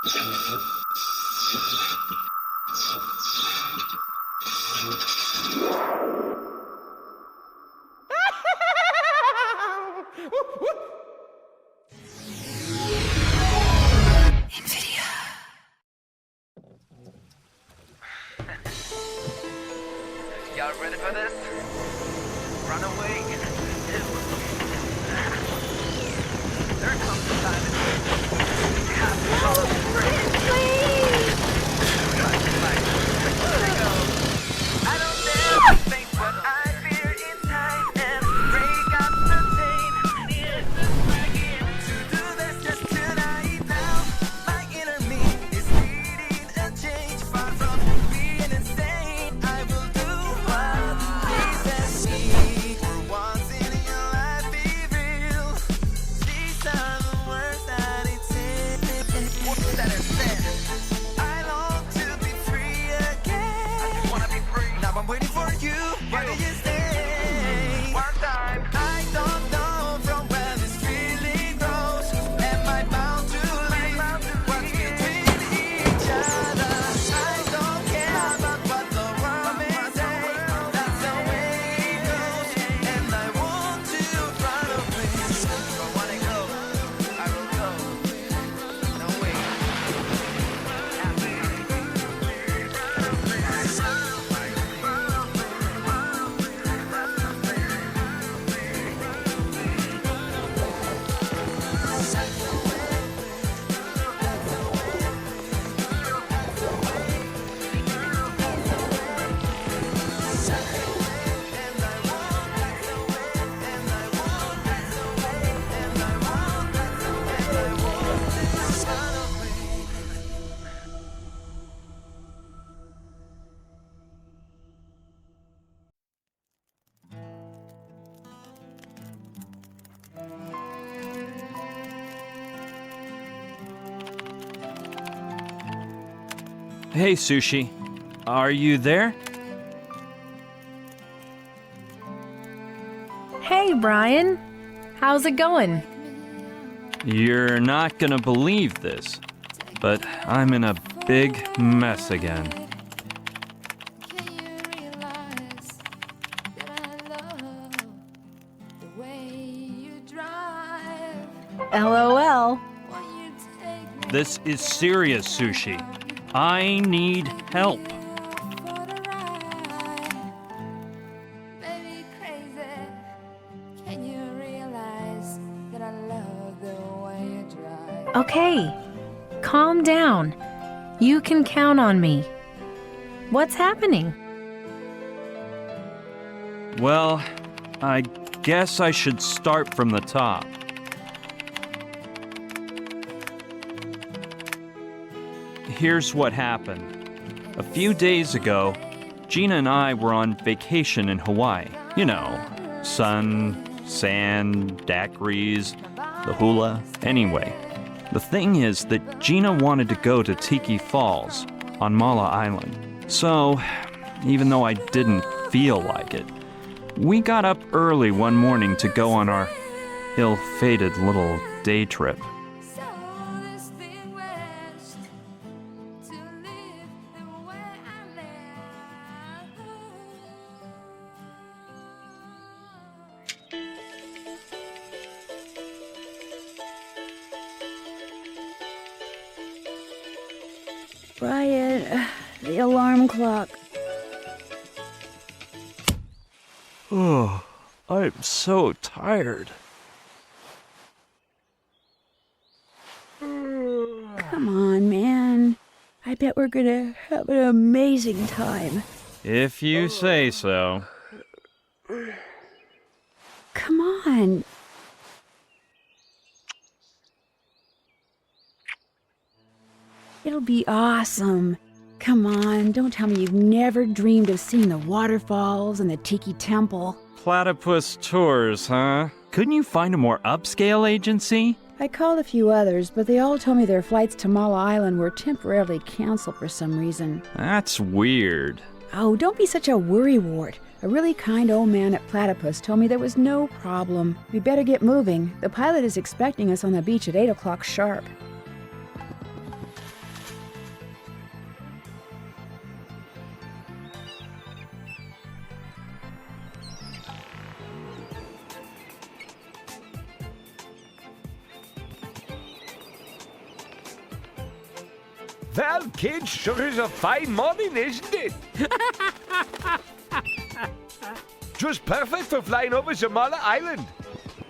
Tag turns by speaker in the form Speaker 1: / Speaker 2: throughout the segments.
Speaker 1: Y'all ready for this? Runaway. There comes the time. You have to follow the train. Please. Here we go. I don't dare think what I fear inside and break up the pain. Yes, begin to do this just tonight now. My inner me is needing a change, far from being insane. I will do what pleases me. For once in your life, be real. These are the words that it says. What's that it says? I long to be free again. I just wanna be free. Now I'm waiting for you. Why do you stay? One time. I don't know from where this feeling grows. Am I bound to leave what's between each other? I don't care about what the world may say. That's the way it goes, and I want to run away. If I wanna go, I will go. No way.
Speaker 2: Hey, Sushi. Are you there?
Speaker 3: Hey, Brian. How's it going?
Speaker 2: You're not gonna believe this, but I'm in a big mess again.
Speaker 3: LOL.
Speaker 2: This is serious, Sushi. I need help.
Speaker 3: Okay, calm down. You can count on me. What's happening?
Speaker 2: Well, I guess I should start from the top. Here's what happened. A few days ago, Gina and I were on vacation in Hawaii. You know, sun, sand, daiquiris, the hula. Anyway, the thing is that Gina wanted to go to Tiki Falls on Mala Island. So, even though I didn't feel like it, we got up early one morning to go on our ill-fated little day trip.
Speaker 4: Brian, the alarm clock.
Speaker 2: Oh, I'm so tired.
Speaker 4: Come on, man. I bet we're gonna have an amazing time.
Speaker 2: If you say so.
Speaker 4: Come on. It'll be awesome. Come on, don't tell me you've never dreamed of seeing the waterfalls and the Tiki Temple.
Speaker 2: Platypus tours, huh? Couldn't you find a more upscale agency?
Speaker 4: I called a few others, but they all told me their flights to Mala Island were temporarily canceled for some reason.
Speaker 2: That's weird.
Speaker 4: Oh, don't be such a worrywart. A really kind old man at Platypus told me there was no problem. We better get moving. The pilot is expecting us on the beach at 8 o'clock sharp.
Speaker 5: Well, kids, sure is a fine morning, isn't it? Just perfect for flying over Zamala Island.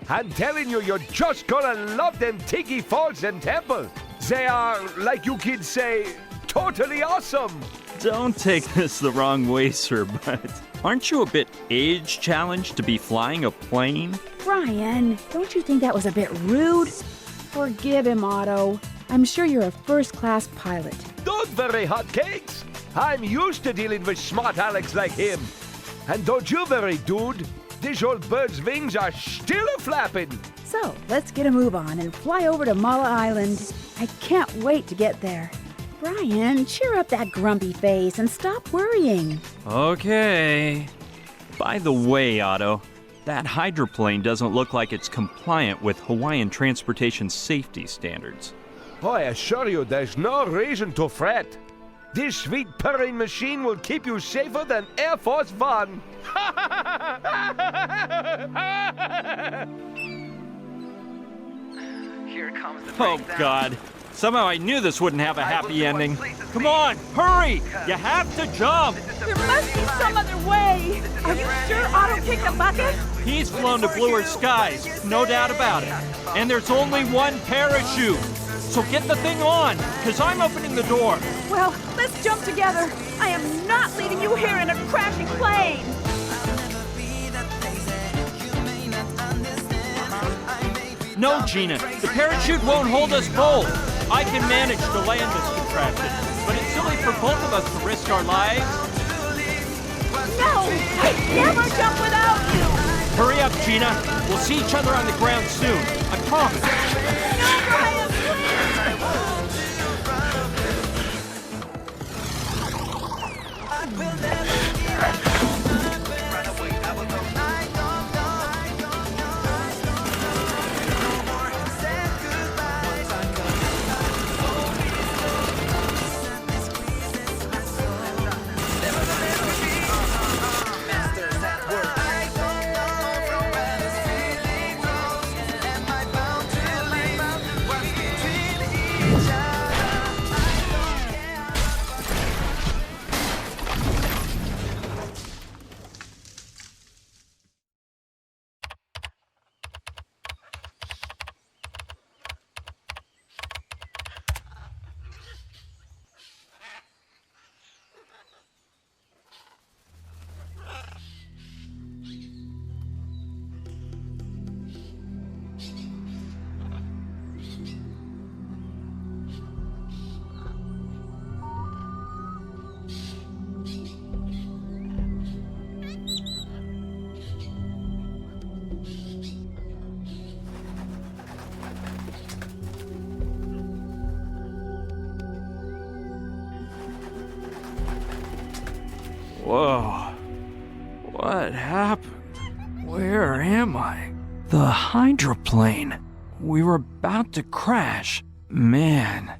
Speaker 5: I'm telling you, you're just gonna love them Tiki Falls and Temple. They are, like you kids say, totally awesome.
Speaker 2: Don't take this the wrong way, sir, but aren't you a bit age-challenged to be flying a plane?
Speaker 4: Brian, don't you think that was a bit rude? Forgive him, Otto. I'm sure you're a first-class pilot.
Speaker 5: Don't worry, hotcakes. I'm used to dealing with smart Alex like him. And don't you worry, dude. This old bird's wings are still a-flapping.
Speaker 4: So, let's get a move on and fly over to Mala Island. I can't wait to get there. Brian, cheer up that grumpy face and stop worrying.
Speaker 2: Okay. By the way, Otto, that hydroplane doesn't look like it's compliant with Hawaiian transportation safety standards.
Speaker 5: I assure you, there's no reason to fret. This sweet purring machine will keep you safer than Air Force One.
Speaker 1: Here comes the
Speaker 2: Oh,
Speaker 1: breakdown.
Speaker 2: God. Somehow I knew this wouldn't have a happy ending. Come on, hurry! You have to jump!
Speaker 6: There must be some other way. Are you sure Otto picked a bucket?
Speaker 2: He's flown to bluer skies, no doubt about it. And there's only one parachute. So get the thing on, because I'm opening the door.
Speaker 6: Well, let's jump together. I am not leaving you here in a crashing plane.
Speaker 2: No, Gina, the parachute won't hold us both. I can manage to land this contraption, but it's silly for both of us to risk our lives.
Speaker 6: No, I'd never jump without you.
Speaker 2: Hurry up, Gina. We'll see each other on the ground soon. I promise.
Speaker 6: No, Brian, please.
Speaker 2: Whoa. What happened? Where am I? The hydroplane. We were about to crash. Man,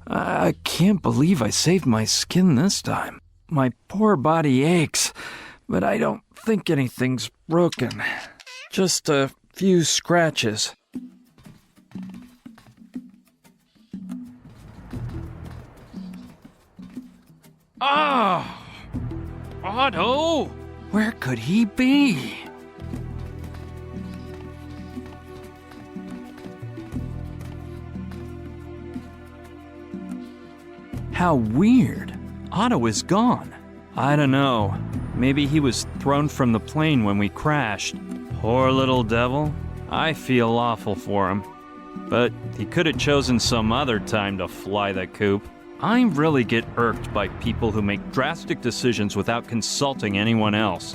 Speaker 2: I can't believe I saved my skin this time. My poor body aches, but I don't think anything's broken. Just a few scratches. Ah! Otto! Where could he be? How weird. Otto is gone. I don't know. Maybe he was thrown from the plane when we crashed. Poor little devil. I feel awful for him. But he could have chosen some other time to fly the coop. I really get irked by people who make drastic decisions without consulting anyone else.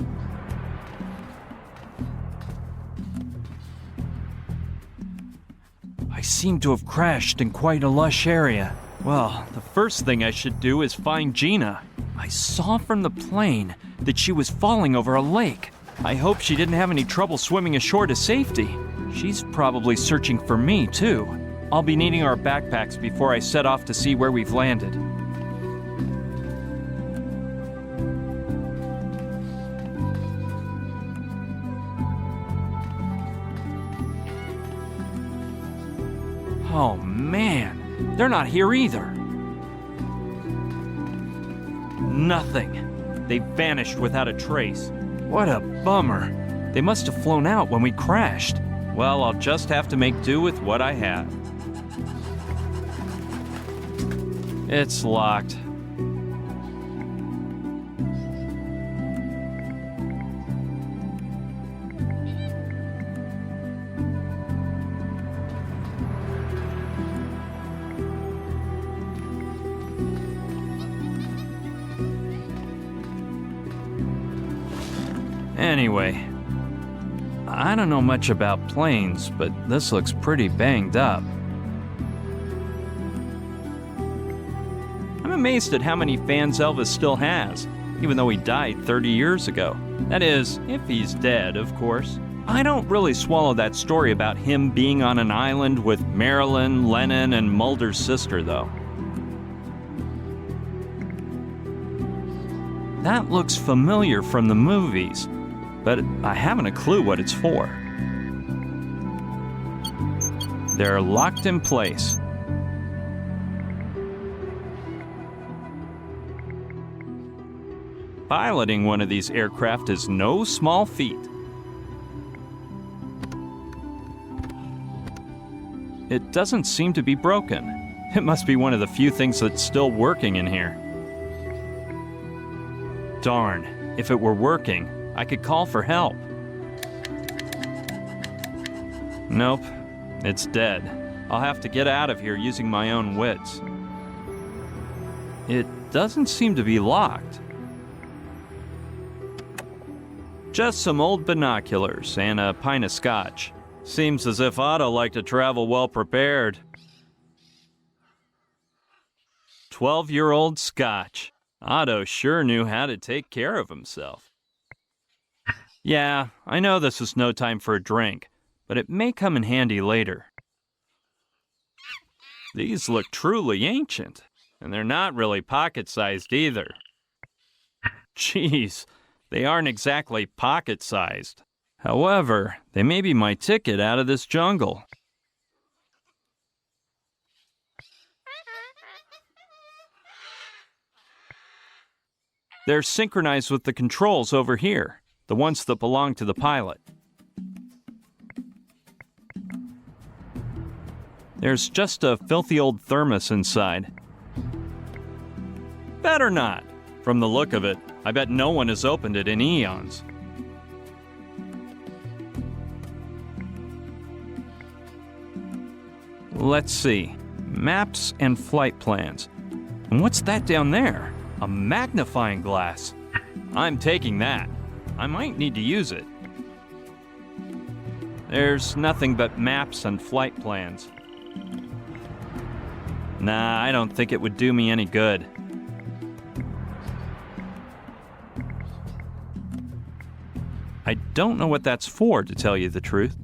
Speaker 2: I seem to have crashed in quite a lush area. Well, the first thing I should do is find Gina. I saw from the plane that she was falling over a lake. I hope she didn't have any trouble swimming ashore to safety. She's probably searching for me, too. I'll be needing our backpacks before I set off to see where we've landed. Oh man, they're not here either. Nothing. They vanished without a trace. What a bummer. They must have flown out when we crashed. Well, I'll just have to make do with what I have. It's locked. Anyway, I don't know much about planes, but this looks pretty banged up. I'm amazed at how many fans Elvis still has, even though he died 30 years ago. That is, if he's dead, of course. I don't really swallow that story about him being on an island with Marilyn, Lennon, and Mulder's sister, though. That looks familiar from the movies, but I haven't a clue what it's for. They're locked in place. Piloting one of these aircraft is no small feat. It doesn't seem to be broken. It must be one of the few things that's still working in here. Darn, if it were working, I could call for help. Nope, it's dead. I'll have to get out of here using my own wits. It doesn't seem to be locked. Just some old binoculars and a pint of scotch. Seems as if Otto liked to travel well prepared. 12-year-old scotch. Otto sure knew how to take care of himself. Yeah, I know this is no time for a drink, but it may come in handy later. These look truly ancient, and they're not really pocket-sized either. Jeez, they aren't exactly pocket-sized. However, they may be my ticket out of this jungle. They're synchronized with the controls over here, the ones that belong to the pilot. There's just a filthy old thermos inside. Better not. From the look of it, I bet no one has opened it in eons. Let's see. Maps and flight plans. And what's that down there? A magnifying glass. I'm taking that. I might need to use it. There's nothing but maps and flight plans. Nah, I don't think it would do me any good. I don't know what that's for, to tell you the truth.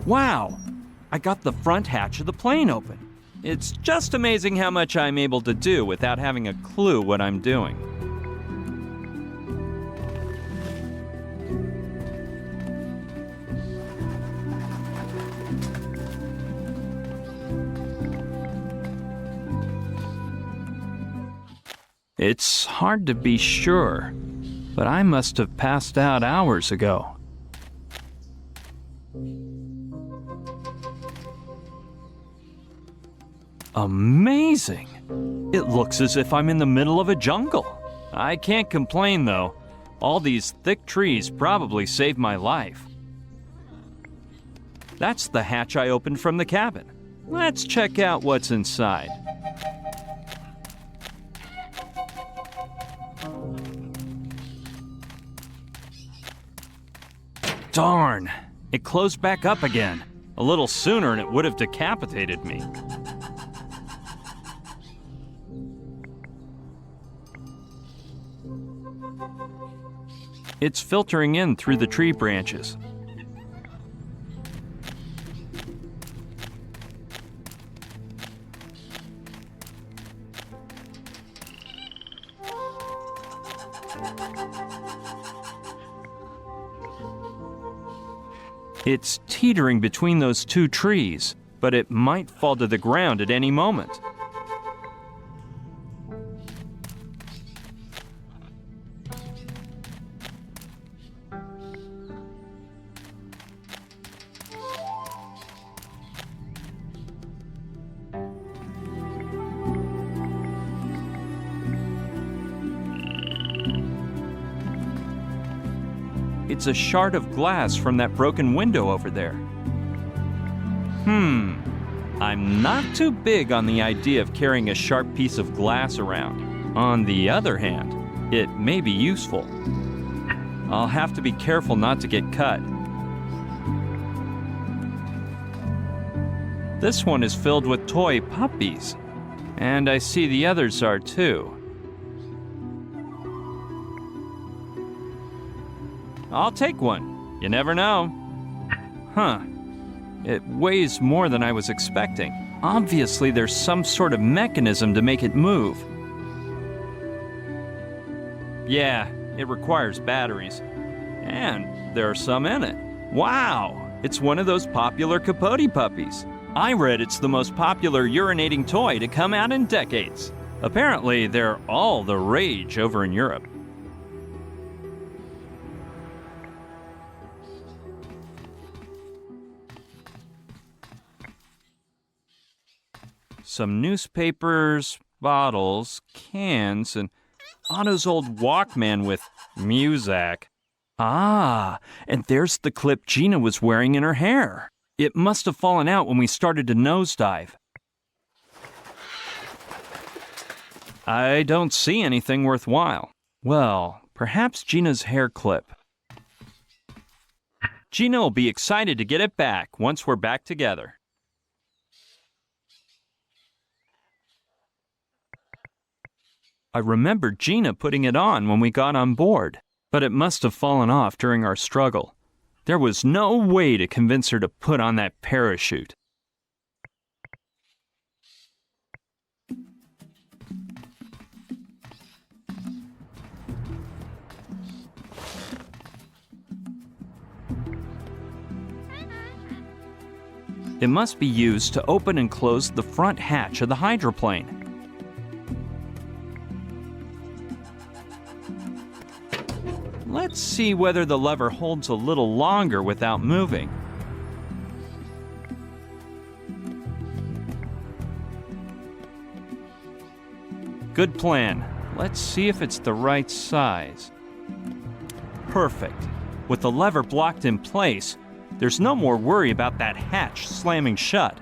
Speaker 2: Wow! I got the front hatch of the plane open. It's just amazing how much I'm able to do without having a clue what I'm doing. It's hard to be sure, but I must have passed out hours ago. Amazing! It looks as if I'm in the middle of a jungle. I can't complain though. All these thick trees probably saved my life. That's the hatch I opened from the cabin. Let's check out what's inside. Darn! It closed back up again. A little sooner and it would have decapitated me. It's filtering in through the tree branches. It's teetering between those two trees, but it might fall to the ground at any moment. It's a shard of glass from that broken window over there. I'm not too big on the idea of carrying a sharp piece of glass around. On the other hand, it may be useful. I'll have to be careful not to get cut. This one is filled with toy puppies, and I see the others are too. I'll take one. You never know. Huh. It weighs more than I was expecting. Obviously, there's some sort of mechanism to make it move. Yeah, it requires batteries. And there are some in it. Wow! It's one of those popular Capote puppies. I read it's the most popular urinating toy to come out in decades. Apparently, they're all the rage over in Europe. Some newspapers, bottles, cans, and Otto's old Walkman with Muzak. Ah, and there's the clip Gina was wearing in her hair. It must have fallen out when we started to nosedive. I don't see anything worthwhile. Well, perhaps Gina's hair clip. Gina will be excited to get it back once we're back together. I remember Gina putting it on when we got on board, but it must have fallen off during our struggle. There was no way to convince her to put on that parachute. It must be used to open and close the front hatch of the hydroplane. Let's see whether the lever holds a little longer without moving. Good plan. Let's see if it's the right size. Perfect. With the lever blocked in place, there's no more worry about that hatch slamming shut.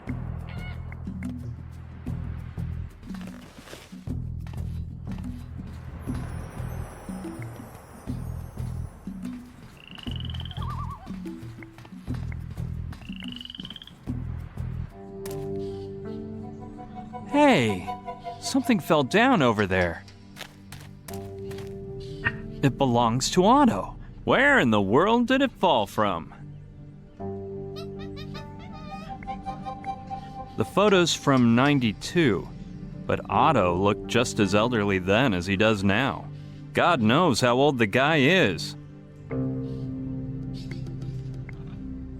Speaker 2: Hey, something fell down over there. It belongs to Otto. Where in the world did it fall from? The photo's from '92, but Otto looked just as elderly then as he does now. God knows how old the guy is.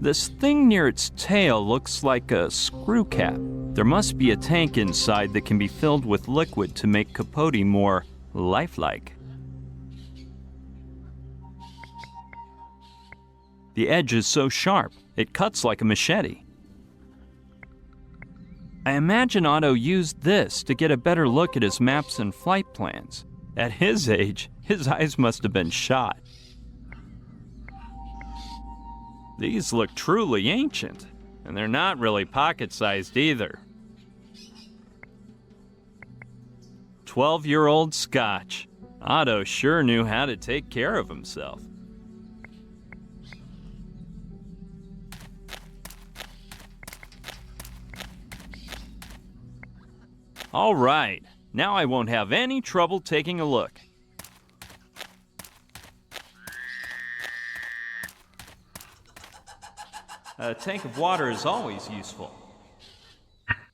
Speaker 2: This thing near its tail looks like a screw cap. There must be a tank inside that can be filled with liquid to make Capote more lifelike. The edge is so sharp, it cuts like a machete. I imagine Otto used this to get a better look at his maps and flight plans. At his age, his eyes must have been shot. These look truly ancient, and they're not really pocket-sized either. 12-year-old Scotch. Otto sure knew how to take care of himself. All right, now I won't have any trouble taking a look. A tank of water is always useful.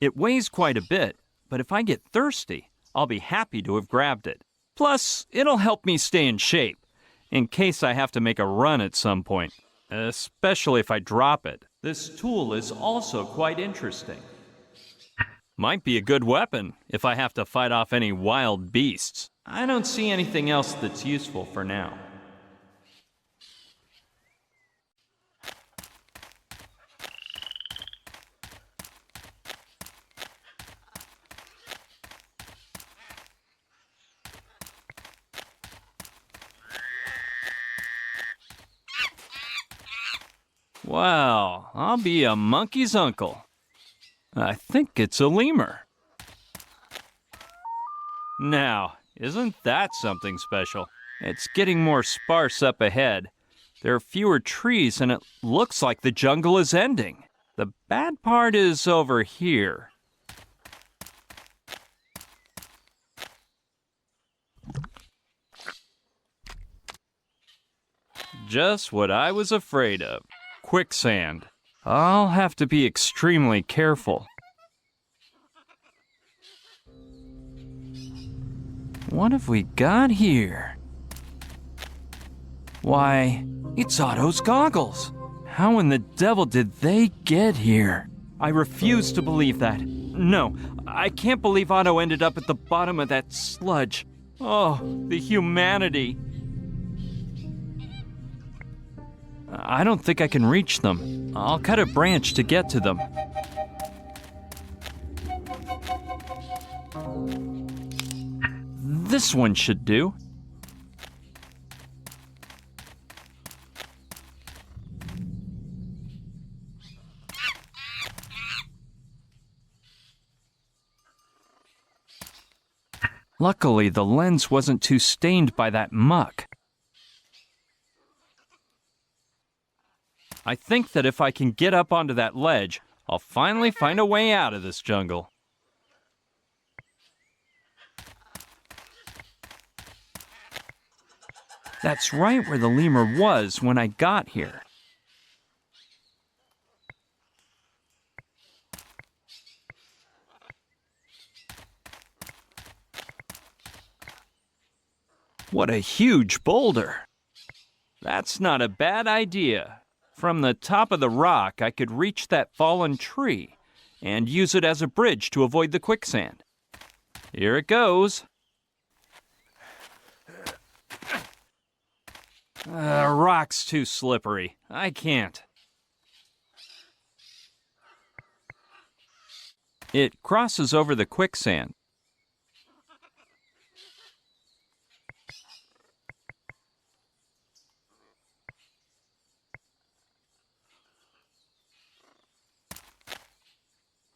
Speaker 2: It weighs quite a bit, but if I get thirsty, I'll be happy to have grabbed it. Plus, it'll help me stay in shape, in case I have to make a run at some point, especially if I drop it. This tool is also quite interesting. Might be a good weapon if I have to fight off any wild beasts. I don't see anything else that's useful for now. Well, I'll be a monkey's uncle. I think it's a lemur. Now, isn't that something special? It's getting more sparse up ahead. There are fewer trees and it looks like the jungle is ending. The bad part is over here. Just what I was afraid of. Quicksand. I'll have to be extremely careful. What have we got here? Why, it's Otto's goggles. How in the devil did they get here? I refuse to believe that. No, I can't believe Otto ended up at the bottom of that sludge. Oh, the humanity. I don't think I can reach them. I'll cut a branch to get to them. This one should do. Luckily, the lens wasn't too stained by that muck. I think that if I can get up onto that ledge, I'll finally find a way out of this jungle. That's right where the lemur was when I got here. What a huge boulder! That's not a bad idea. From the top of the rock, I could reach that fallen tree and use it as a bridge to avoid the quicksand. Here it goes. Rock's too slippery. I can't. It crosses over the quicksand.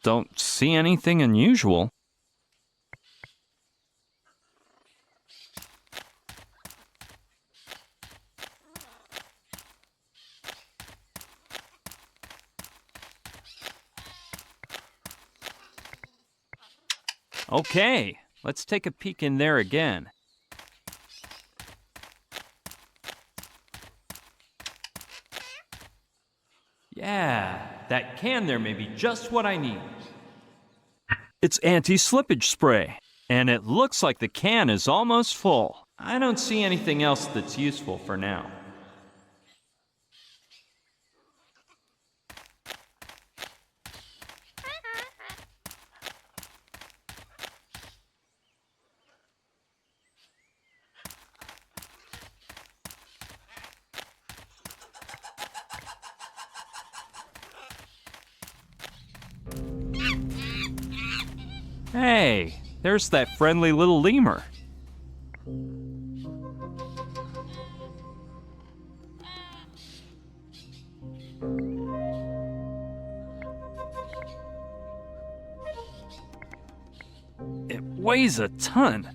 Speaker 2: Don't see anything unusual. Okay, let's take a peek in there again. Yeah, that can there may be just what I need. It's anti-slippage spray, and it looks like the can is almost full. I don't see anything else that's useful for now. Hey, there's that friendly little lemur. It weighs a ton,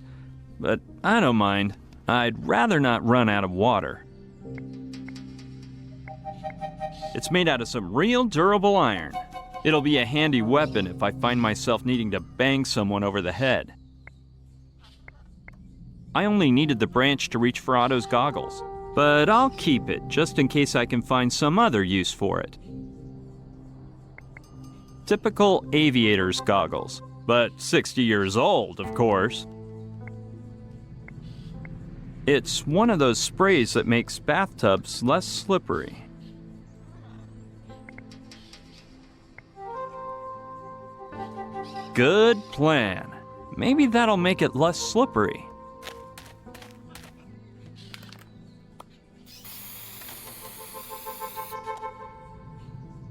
Speaker 2: but I don't mind. I'd rather not run out of water. It's made out of some real durable iron. It'll be a handy weapon if I find myself needing to bang someone over the head. I only needed the branch to reach for Otto's goggles, but I'll keep it just in case I can find some other use for it. Typical aviator's goggles, but 60 years old, of course. It's one of those sprays that makes bathtubs less slippery. Good plan. Maybe that'll make it less slippery.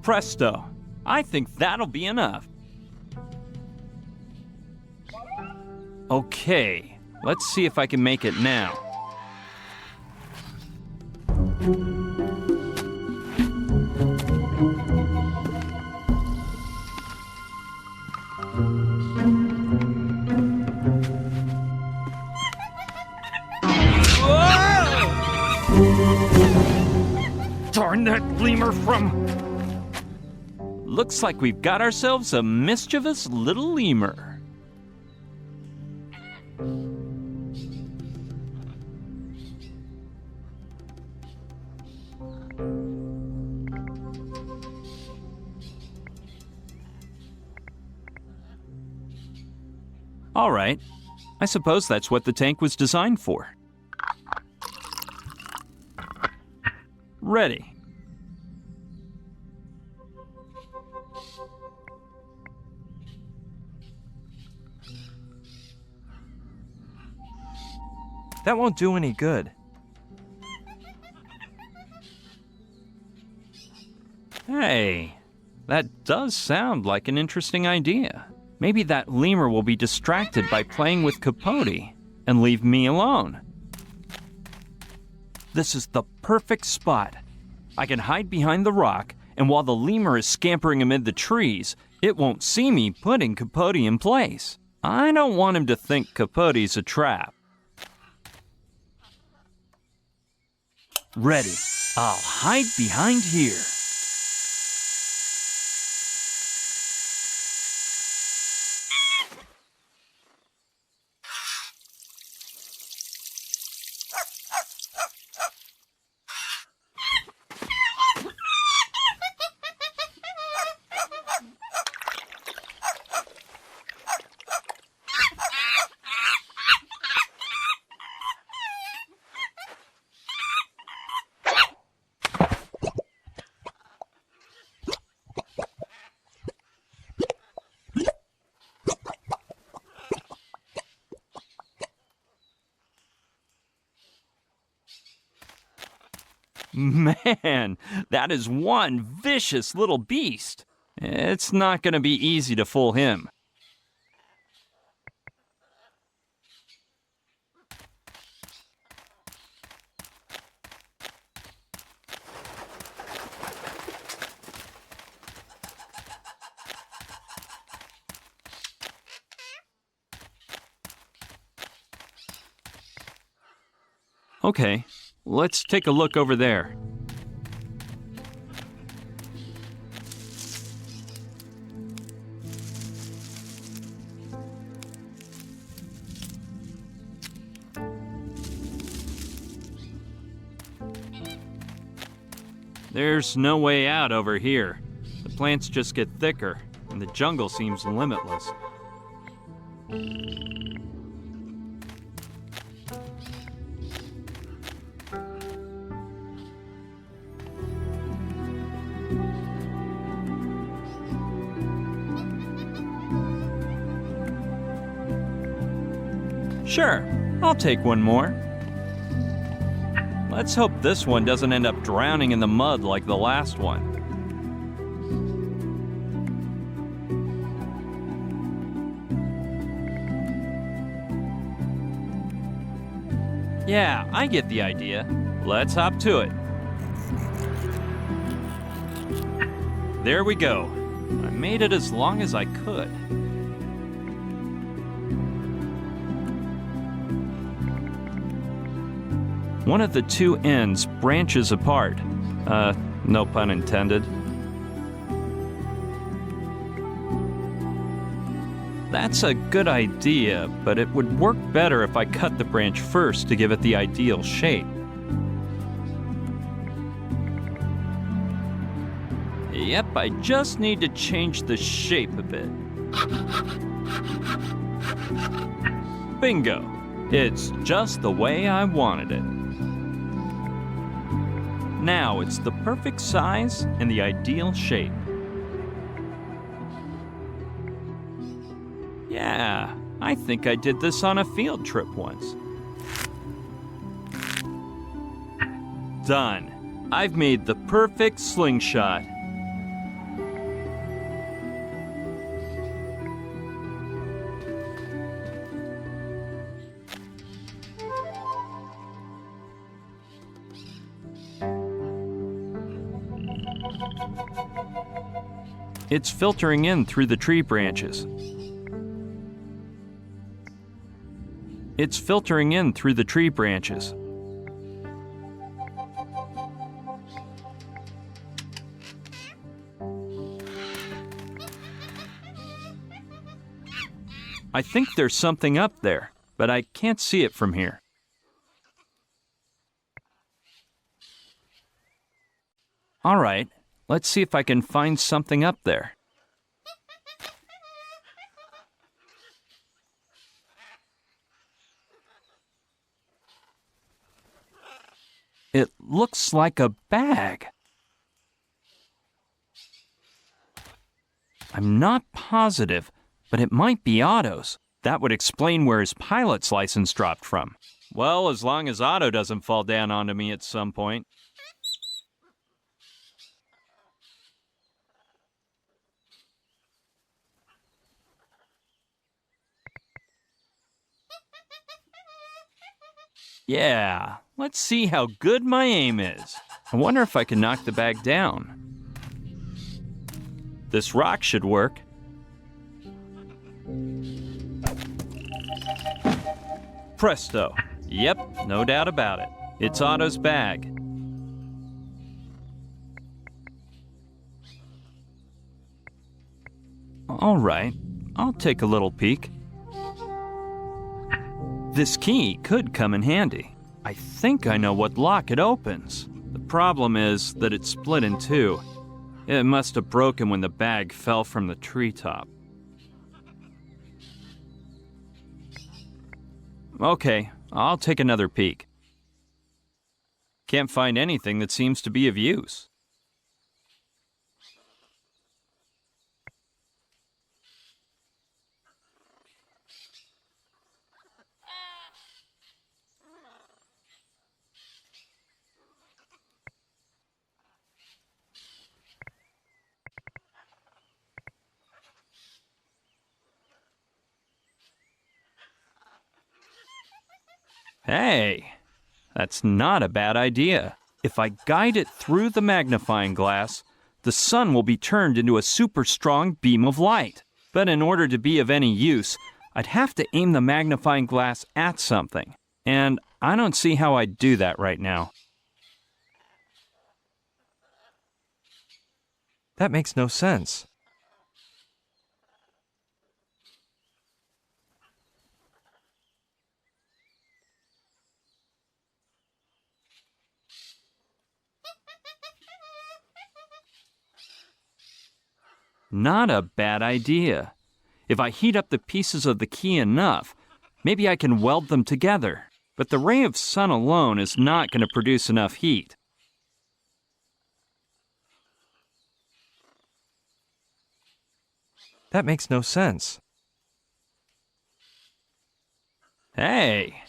Speaker 2: Presto. I think that'll be enough. Okay, let's see if I can make it now. Darn that lemur from... Looks like we've got ourselves a mischievous little lemur. All right, I suppose that's what the tank was designed for. Ready. That won't do any good. Hey, that does sound like an interesting idea. Maybe that lemur will be distracted by playing with Capote and leave me alone. This is the perfect spot. I can hide behind the rock, and while the lemur is scampering amid the trees, it won't see me putting Capote in place. I don't want him to think Capote's a trap. Ready. I'll hide behind here. Man, that is one vicious little beast. It's not going to be easy to fool him. Okay, let's take a look over there. There's no way out over here. The plants just get thicker, and the jungle seems limitless. Sure, I'll take one more. Let's hope this one doesn't end up drowning in the mud like the last one. Yeah, I get the idea. Let's hop to it. There we go. I made it as long as I could. One of the two ends branches apart. No pun intended. That's a good idea, but it would work better if I cut the branch first to give it the ideal shape. Yep, I just need to change the shape a bit. Bingo! It's just the way I wanted it. Now it's the perfect size and the ideal shape. Yeah, I think I did this on a field trip once. Done. I've made the perfect slingshot. It's filtering in through the tree branches. It's filtering in through the tree branches. I think there's something up there, but I can't see it from here. All right, let's see if I can find something up there. It looks like a bag. I'm not positive, but it might be Otto's. That would explain where his pilot's license dropped from. Well, as long as Otto doesn't fall down onto me at some point. Yeah, let's see how good my aim is. I wonder if I can knock the bag down. This rock should work. Presto. Yep, no doubt about it. It's Otto's bag. All right, I'll take a little peek. This key could come in handy. I think I know what lock it opens. The problem is that it's split in two. It must have broken when the bag fell from the treetop. Okay, I'll take another peek. Can't find anything that seems to be of use. Hey, that's not a bad idea. If I guide it through the magnifying glass, the sun will be turned into a super strong beam of light. But in order to be of any use, I'd have to aim the magnifying glass at something. And I don't see how I'd do that right now.
Speaker 7: That makes no sense.
Speaker 2: Not a bad idea. If I heat up the pieces of the key enough, maybe I can weld them together. But the ray of sun alone is not going to produce enough heat.
Speaker 7: That makes no sense.
Speaker 2: Hey,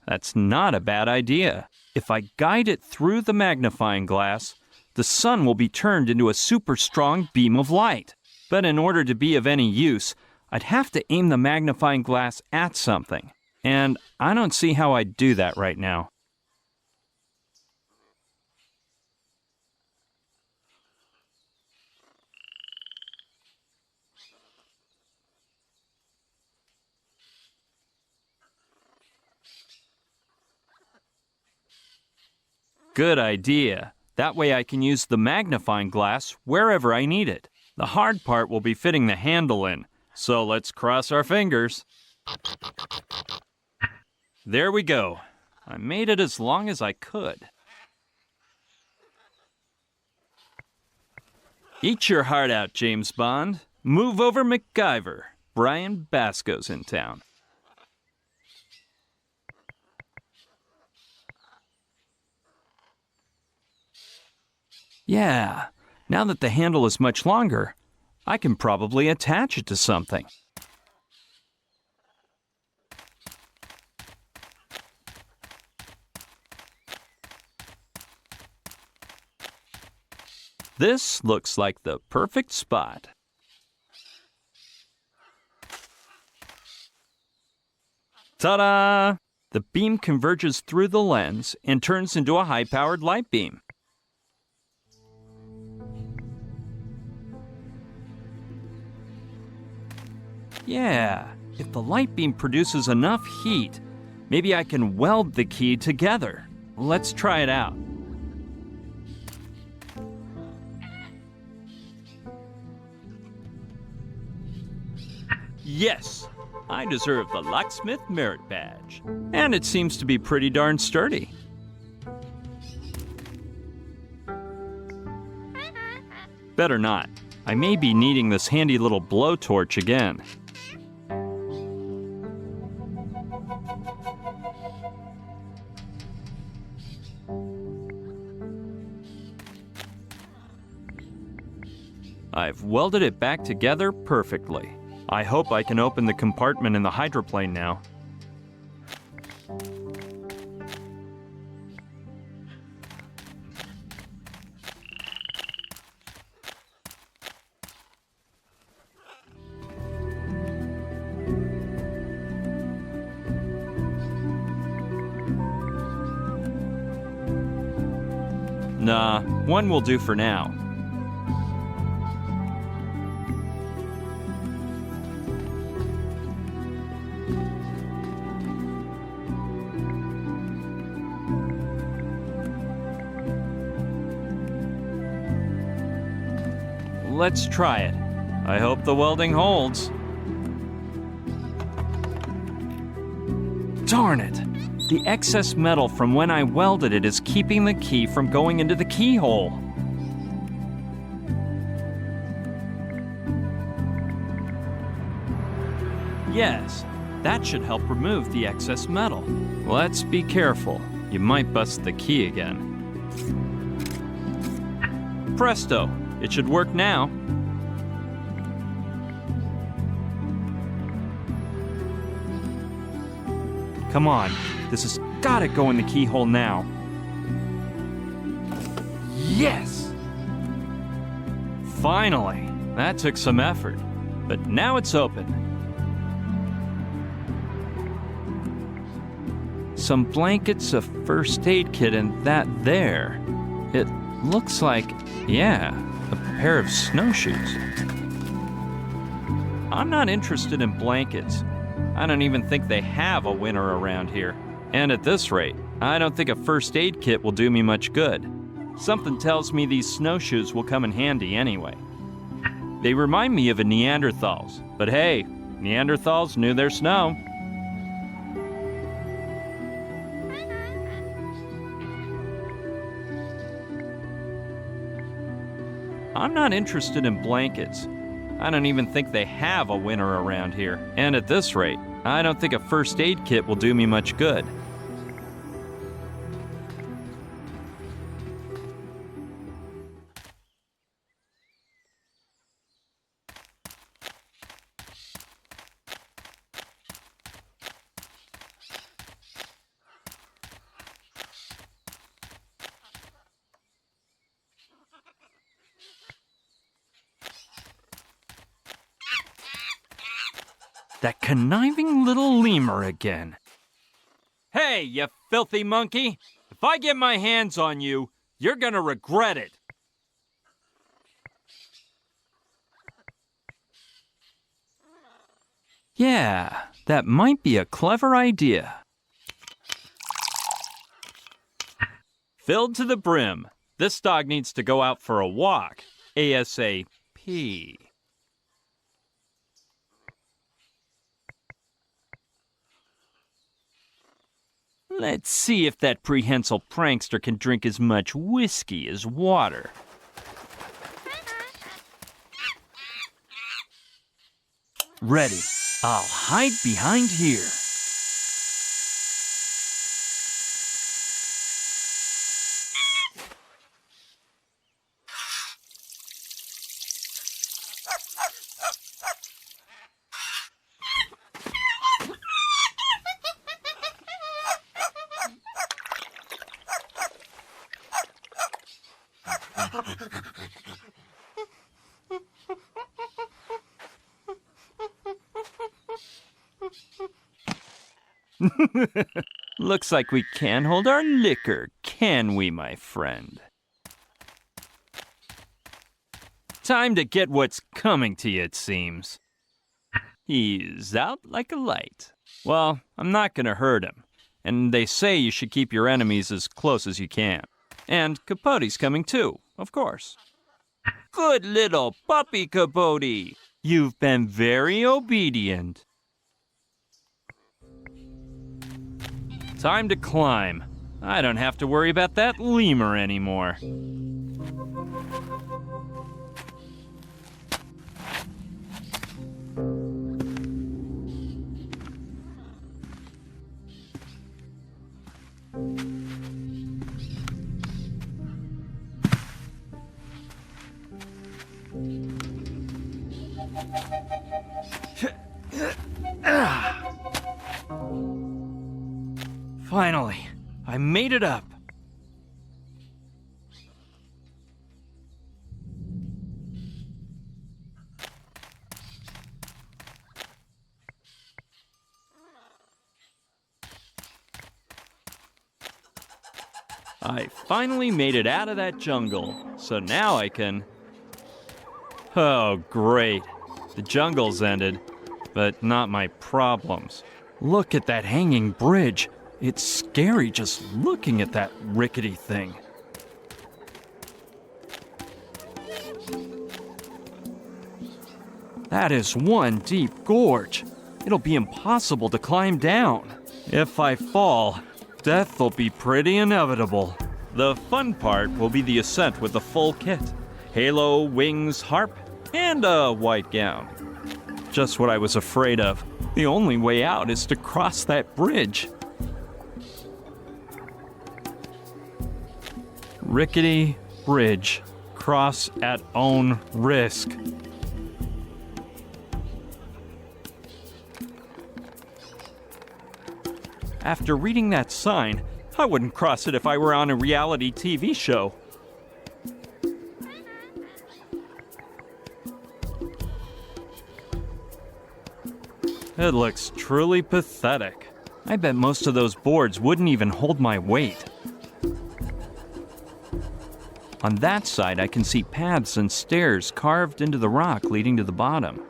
Speaker 2: that's not a bad idea. If I guide it through the magnifying glass, the sun will be turned into a super strong beam of light. But in order to be of any use, I'd have to aim the magnifying glass at something. And I don't see how I'd do that right now. Good idea. That way I can use the magnifying glass wherever I need it. The hard part will be fitting the handle in, so let's cross our fingers. There we go. I made it as long as I could. Eat your heart out, James Bond. Move over, MacGyver. Brian Basco's in town. Yeah, now that the handle is much longer, I can probably attach it to something. This looks like the perfect spot. Ta-da! The beam converges through the lens and turns into a high-powered light beam. Yeah, if the light beam produces enough heat, maybe I can weld the key together. Let's try it out. Yes, I deserve the Locksmith Merit Badge. And it seems to be pretty darn sturdy. Better not. I may be needing this handy little blowtorch again. I've welded it back together perfectly. I hope I can open the compartment in the hydroplane now. Nah, one will do for now. Let's try it. I hope the welding holds. Darn it! The excess metal from when I welded it is keeping the key from going into the keyhole. Yes, that should help remove the excess metal. Let's be careful. You might bust the key again. Presto! It should work now. Come on, this has gotta go in the keyhole now. Yes! Finally! That took some effort, but now it's open. Some blankets, a first aid kit, and that there. It looks like, yeah, a pair of snowshoes. I'm not interested in blankets. I don't even think they have a winter around here. And at this rate, I don't think a first aid kit will do me much good. Something tells me these snowshoes will come in handy anyway. They remind me of a Neanderthals, but hey, Neanderthals knew their snow. I'm not interested in blankets. I don't even think they have a winter around here. And at this rate, I don't think a first aid kit will do me much good. That conniving little lemur again. Hey, you filthy monkey! If I get my hands on you, you're gonna regret it. Yeah, that might be a clever idea. Filled to the brim. This dog needs to go out for a walk. ASAP. Let's see if that prehensile prankster can drink as much whiskey as water. Ready. I'll hide behind here. Looks like we can't hold our liquor, can we, my friend? Time to get what's coming to you, it seems. He's out like a light. Well, I'm not gonna hurt him. And they say you should keep your enemies as close as you can. And Capote's coming too, of course. Good little puppy, Capote. You've been very obedient. Time to climb. I don't have to worry about that lemur anymore. Finally, I made it up. I finally made it out of that jungle, so now I can... Oh, great. The jungle's ended, but not my problems. Look at that hanging bridge. It's scary just looking at that rickety thing. That is one deep gorge. It'll be impossible to climb down. If I fall, death will be pretty inevitable. The fun part will be the ascent with the full kit. Halo, wings, harp, and a white gown. Just what I was afraid of. The only way out is to cross that bridge. Rickety bridge. Cross at own risk. After reading that sign, I wouldn't cross it if I were on a reality TV show. It looks truly pathetic. I bet most of those boards wouldn't even hold my weight. On that side, I can see paths and stairs carved into the rock leading to the bottom.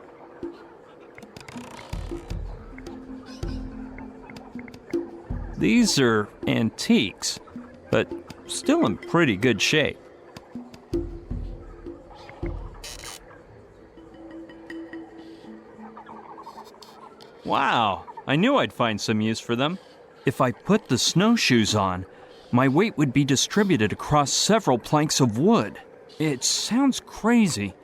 Speaker 2: These are antiques, but still in pretty good shape. Wow, I knew I'd find some use for them. If I put the snowshoes on, my weight would be distributed across several planks of wood. It sounds crazy,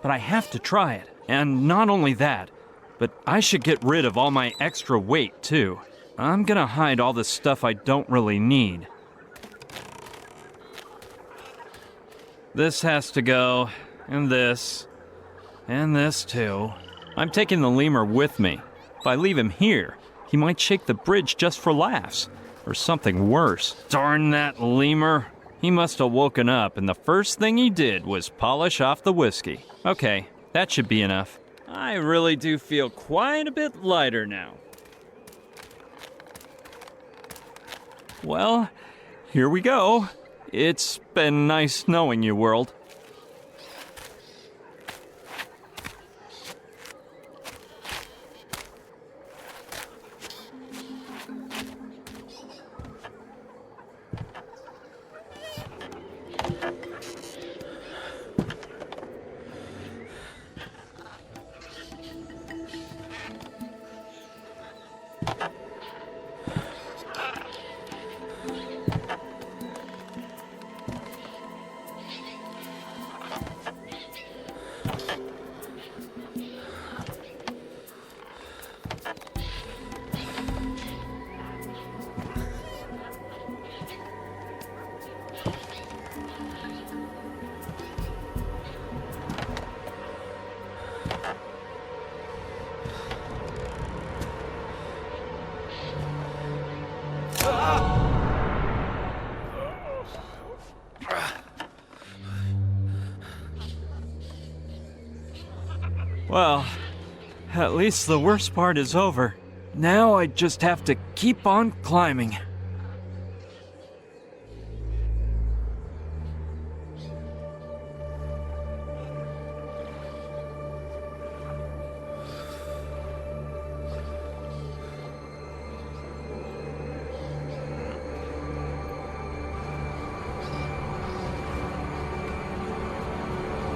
Speaker 2: but I have to try it. And not only that, but I should get rid of all my extra weight too. I'm gonna hide all the stuff I don't really need. This has to go, and this too. I'm taking the lemur with me. If I leave him here, he might shake the bridge just for laughs, or something worse. Darn that lemur. He must have woken up, and the first thing he did was polish off the whiskey. Okay, that should be enough. I really do feel quite a bit lighter now. Well, here we go. It's been nice knowing you, world. Well, at least the worst part is over. Now I just have to keep on climbing.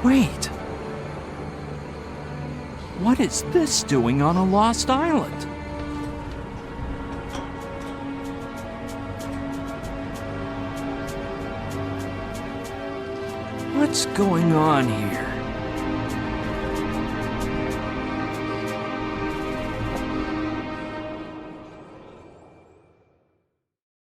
Speaker 2: Wait. What is this doing on a lost island? What's going on here?